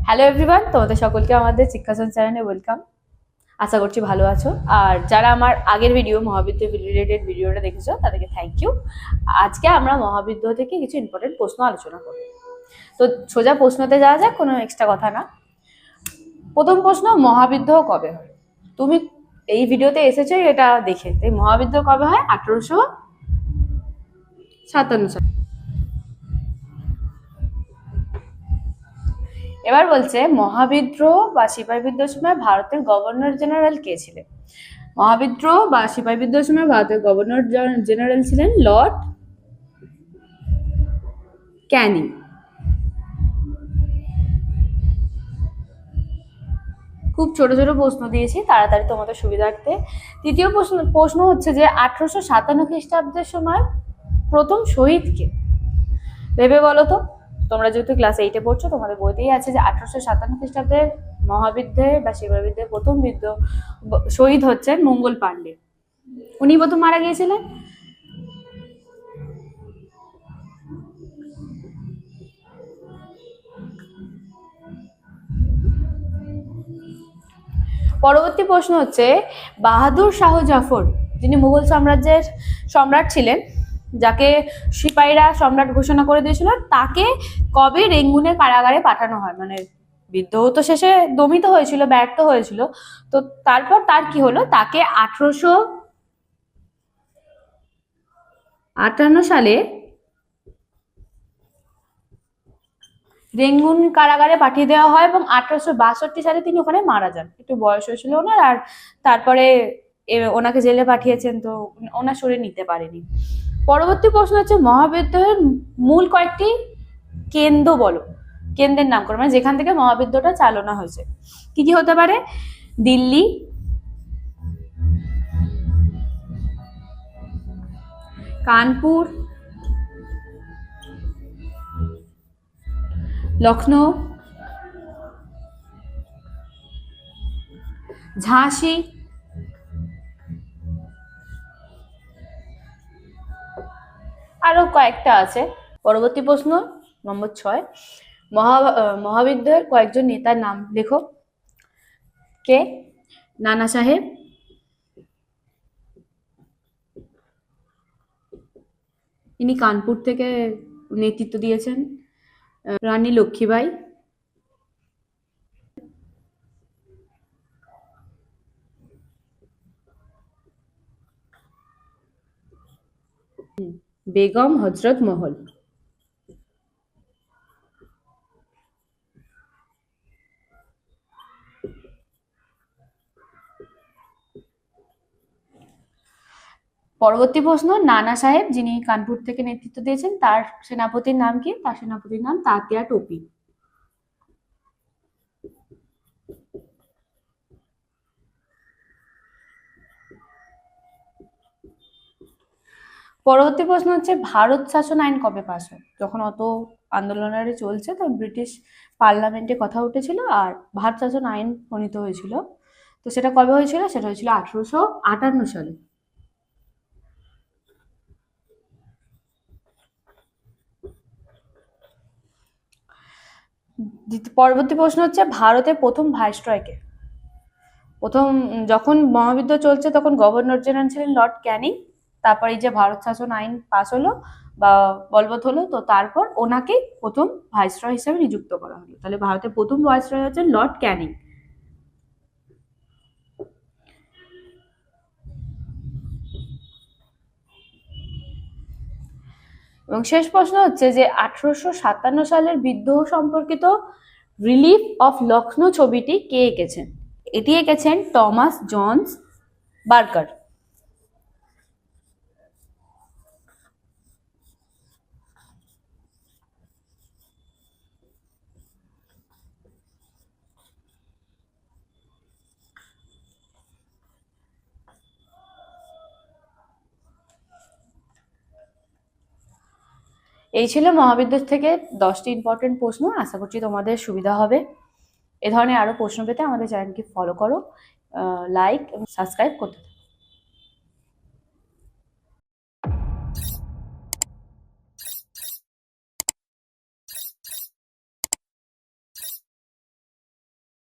Hello everyone, তোমাদের সকলকে আমাদের শিক্ষাসন চ্যানেলে ওয়েলকাম। আশা করছি ভালো আছো। আর যারা আমার আগের ভিডিও মহাবিদ্য রিলেটেড ভিডিওটা দেখেছো তাদেরকে থ্যাংক ইউ। আজকে আমরা মহাবিদ্য থেকে কিছু ইম্পর্টেন্ট প্রশ্ন আলোচনা করব। তো সোজা প্রশ্নতে যাওয়া যাক, কোনো এক্সট্রা কথা না। প্রথম প্রশ্ন, মহাবিদ্রোহ কবে হয়? তুমি এই ভিডিওতে এসেছো এটা দেখে, তাই মহাবিদ্রোহ কবে হয়? 1857 সালে। এবার বলছে মহাবিদ্রোহ বা সিপাহী বিদ্রোহের সময় ভারতের গভর্নর জেনারেল কে ছিলেন? মহাবিদ্রোহ বা সিপাহী বিদ্রোহের সময় ভারতের গভর্নর জেনারেল ছিলেন লর্ড ক্যানিং। খুব ছোট ছোট প্রশ্ন দিয়েছি তাড়াতাড়ি তোমাদের সুবিধার্থে। তৃতীয় প্রশ্ন হচ্ছে যে 1857 খ্রিস্টাব্দের সময় প্রথম শহীদ কে? ভেবে বলো তো। তোমরা যেহেতু ক্লাস 8-এ পড়ছো, তোমাদের বইতেই আছে যে 1857 খ্রিস্টাব্দের মহাবিদ্রোহে বা সিপাহী বিদ্রোহে প্রথম বিদ্রোহ শহীদ হচ্ছেন মঙ্গল পাণ্ডে। উনি প্রথম মারা গিয়েছিলেন। পরবর্তী প্রশ্ন হচ্ছে বাহাদুর শাহ জাফর, যিনি মুঘল সাম্রাজ্যের সম্রাট ছিলেন, যাকে সিপাহীরা সম্রাট ঘোষণা করে দিয়েছিল, তাকে কবে রেঙ্গুনের কারাগারে পাঠানো হয়? মানে বিদ্রোহ তো শেষে দমিত হয়েছিল, ব্যর্থ হয়েছিল, তো তারপর তার কি হলো? তাকে 1858 সালে রেঙ্গুন কারাগারে পাঠিয়ে দেওয়া হয় এবং 1862 সালে তিনি ওখানে মারা যান। একটু বয়স হয়েছিল ওনার, আর তারপরে ওনাকে জেলে পাঠিয়েছেন, তো ওনার শরীর নিতে পারেনি। পরবর্তী প্রশ্ন হচ্ছে মহাবিদ্রোহের মূল কয়েকটি কেন্দ্র বলো। কেন্দ্রের নাম করো, মানে যেখান থেকে মহাবিদ্রোহটা চালনা হয়েছে। কি কি হতে পারে? দিল্লি, কানপুর, লখনৌ, ঝাঁসি, আরো কয়েকটা আছে। পরবর্তী প্রশ্ন নম্বর 6, মহাবিদ্রোহের কয়েকজন নেতার নাম লেখো। কে? নানা সাহেব, ইনি কানপুর থেকে নেতৃত্ব দিয়েছেন। রানী লক্ষ্মীবাই, বেগম হজরত মহল। পরবর্তী প্রশ্ন, নানা সাহেব যিনি কানপুর থেকে নেতৃত্ব দিয়েছেন, তার সেনাপতির নাম কি? তার সেনাপতির নাম তাতিয়া টোপি। পরবর্তী প্রশ্ন হচ্ছে ভারত শাসন আইন কবে পাস হয়? যখন অত আন্দোলনারে চলছে, তো ব্রিটিশ পার্লামেন্টে কথা উঠেছিল আর ভারত শাসন আইন প্রণীত হয়েছিল। তো সেটা কবে হয়েছিল? সেটা হয়েছিল 1858 সালে। পরবর্তী প্রশ্ন হচ্ছে ভারতের প্রথম ভাইসরয় কে? প্রথম যখন মহাবিদ্রোহ চলছে তখন গভর্নর জেনারেল ছিলেন লর্ড ক্যানিং। তারপর এই যে ভারত শাসন আইন পাস হলো বা বলবৎ হলো, তো তারপর ওনাকে প্রথম ভাইসরয় হিসেবে নিযুক্ত করা হলো। তাহলে ভারতের প্রথম ভাইসরয় হচ্ছেন লর্ড ক্যানিং। এবং শেষ প্রশ্ন হচ্ছে যে 1857 সালের বিদ্রোহ সম্পর্কিত রিলিফ অফ লখনৌ ছবিটি কে এঁকেছেন? এটি এঁকেছেন টমাস জনস বার্কার। এই ছিল মহাবিদ্রোহ থেকে 10টি ইম্পর্টেন্ট প্রশ্ন। আশা করছি তোমাদের সুবিধা হবে। এ ধরনের আরো প্রশ্ন পেতে আমাদের চ্যানেলকে ফলো করো, লাইক এবং সাবস্ক্রাইব করতে।